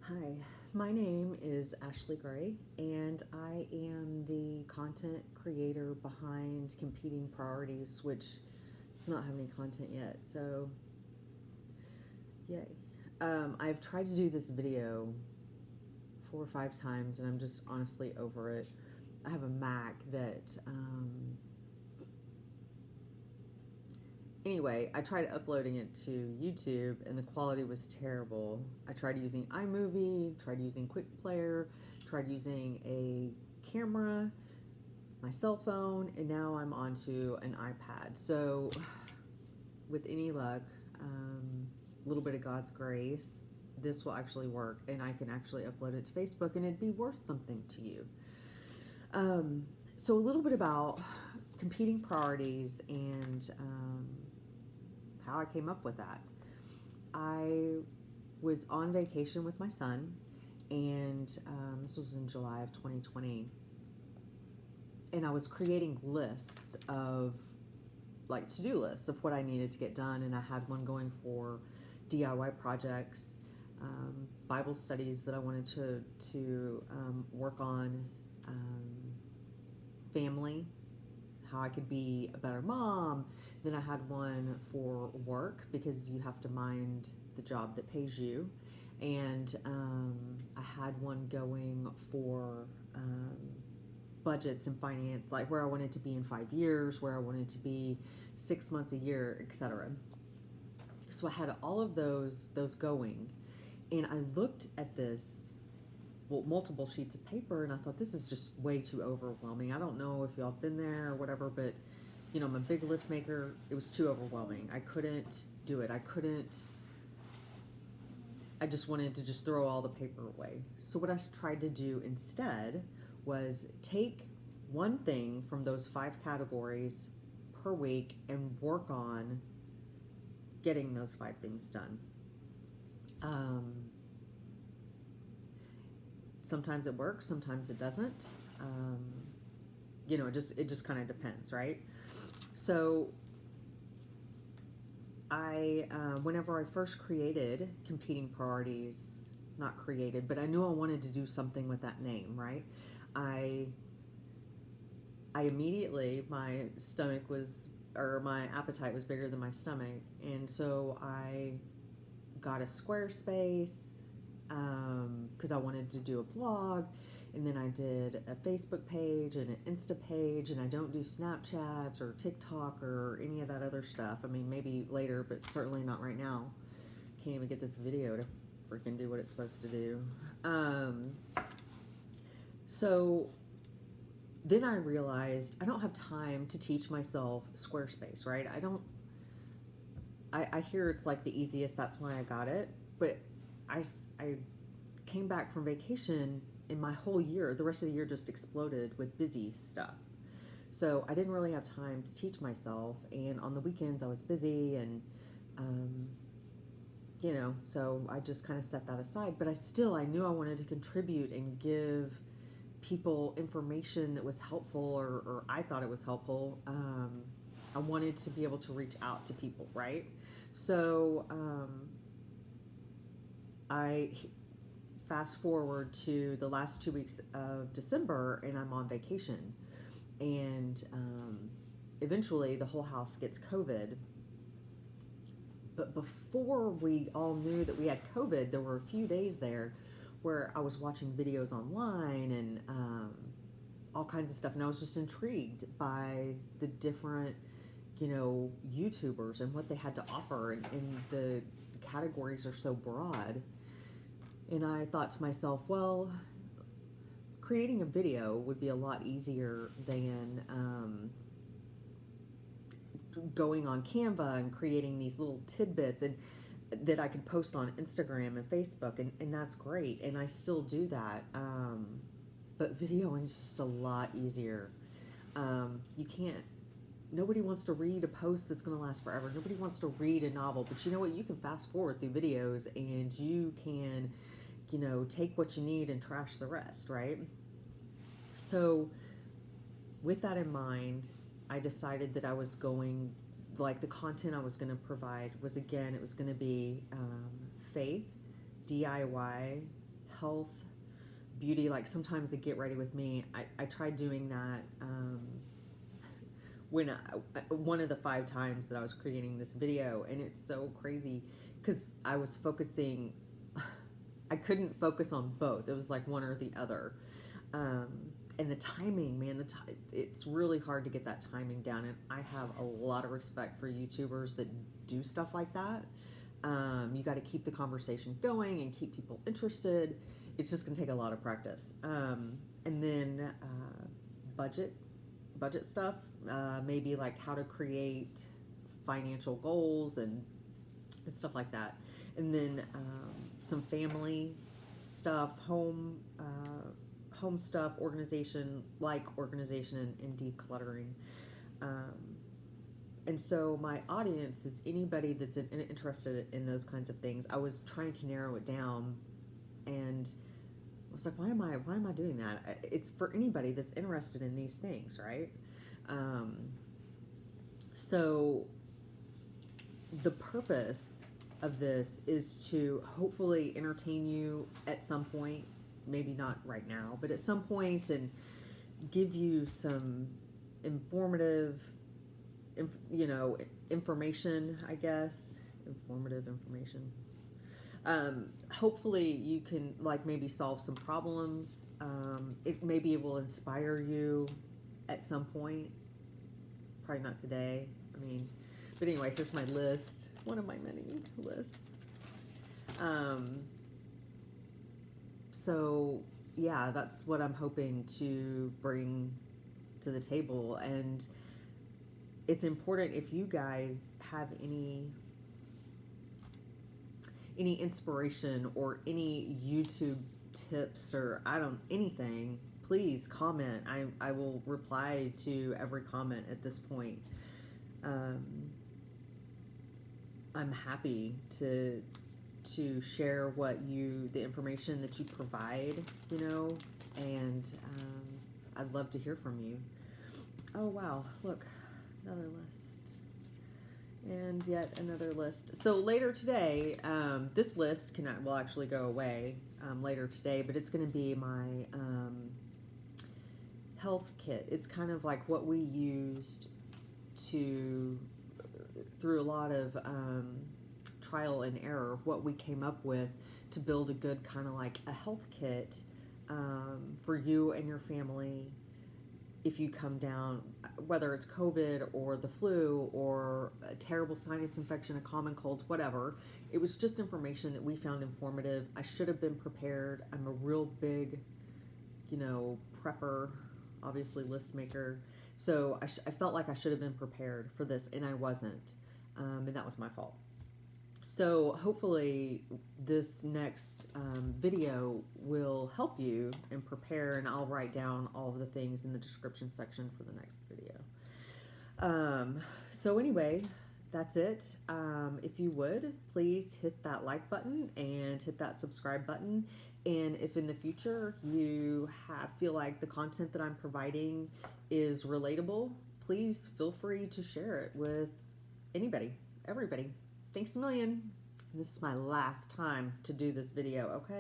Hi, my name is Ashley Gray, and I am the content creator behind Competing Priorities, which does not have any content yet. So, yay. I've tried to do this video 4 or 5 times, and I'm just honestly over it. I have a Mac that anyway, I tried uploading it to YouTube and the quality was terrible. I tried using iMovie, tried using Quick Player, tried using a camera, my cell phone, and now I'm onto an iPad. So, with any luck, a little bit of God's grace, this will actually work and I can actually upload it to Facebook and it'd be worth something to you. So, a little bit about competing priorities and how I came up with that. I was on vacation with my son, and this was in July of 2020. And I was creating lists of, like, to-do lists of what I needed to get done. And I had one going for DIY projects, Bible studies that I wanted to work on, family, how I could be a better mom. Then I had one for work because you have to mind the job that pays you. And I had one going for budgets and finance, like where I wanted to be in 5 years, where I wanted to be 6 months, a year, etc. So I had all of those going. And I looked at this, well, multiple sheets of paper, and I thought, this is just way too overwhelming. I don't know if y'all have been there or whatever, but I'm a big list maker. It was too overwhelming. I couldn't do it. I just wanted to just throw all the paper away. So what I tried to do instead was take one thing from those 5 categories per week and work on getting those 5 things done. Sometimes it works, sometimes it doesn't. It just kind of depends, right? So whenever I first created Competing Priorities, not created, but I knew I wanted to do something with that name, right? I immediately, my appetite was bigger than my stomach, and so I got a Squarespace, because I wanted to do a blog, and then I did a Facebook page and an Insta page, and I don't do Snapchat or TikTok or any of that other stuff. I mean, maybe later, but certainly not right now. Can't even get this video to freaking do what it's supposed to do. So then I realized I don't have time to teach myself Squarespace, right? I hear it's like the easiest, that's why I got it, but I came back from vacation and my whole year, the rest of the year just exploded with busy stuff. So I didn't really have time to teach myself, and on the weekends I was busy, and so I just kind of set that aside. But I knew I wanted to contribute and give people information that was helpful, or I thought it was helpful. I wanted to be able to reach out to people, right? So I fast forward to the last 2 weeks of December, and I'm on vacation. And eventually the whole house gets COVID. But before we all knew that we had COVID, there were a few days there where I was watching videos online and all kinds of stuff. And I was just intrigued by the different, YouTubers and what they had to offer. And the categories are so broad. And I thought to myself, well, creating a video would be a lot easier than going on Canva and creating these little tidbits and that I could post on Instagram and Facebook, and that's great, and I still do that. But videoing is just a lot easier. Nobody wants to read a post that's going to last forever. Nobody wants to read a novel, but you know what? You can fast forward through videos, and you can, take what you need and trash the rest, right? So with that in mind, I decided that the content I was going to provide was, again, it was going to be faith, DIY, health, beauty, like sometimes a get ready with me. I tried doing that when one of the 5 times that I was creating this video, and it's so crazy because I was focusing, I couldn't focus on both. It was like one or the other. Um, and the timing, man, it's really hard to get that timing down. And I have a lot of respect for YouTubers that do stuff like that. You got to keep the conversation going and keep people interested. It's just going to take a lot of practice. And then budget stuff, maybe like how to create financial goals and stuff like that. And then some family stuff, home stuff, organization and decluttering. And so my audience is anybody that's interested in those kinds of things. I was trying to narrow it down, and I was like, why am I doing that? It's for anybody that's interested in these things, right? So the purpose of this is to hopefully entertain you at some point, maybe not right now, but at some point, and give you some informative, information, I guess. Informative information. Hopefully you can maybe solve some problems. Maybe it will inspire you at some point. Probably not today. But anyway, here's my list. One of my many lists. So yeah, that's what I'm hoping to bring to the table. And it's important, if you guys have any inspiration or any YouTube tips or anything, please comment. I will reply to every comment at this point. I'm happy to share the information that you provide, and I'd love to hear from you. Oh wow, look, another list. And yet another list. So later today, this list will actually go away later today, but it's going to be my health kit. It's kind of like what we used through a lot of trial and error, what we came up with to build a good kind of like a health kit for you and your family. If you come down, whether it's COVID or the flu or a terrible sinus infection, a common cold, whatever, it was just information that we found informative. I should have been prepared. I'm a real big, prepper, obviously list maker. So I felt like I should have been prepared for this, and I wasn't. And that was my fault. So hopefully this next video will help you and prepare, and I'll write down all of the things in the description section for the next video. So anyway, that's it. If you would, please hit that like button and hit that subscribe button. And if in the future you feel like the content that I'm providing is relatable, please feel free to share it with anybody, everybody. Thanks a million. This is my last time to do this video, okay?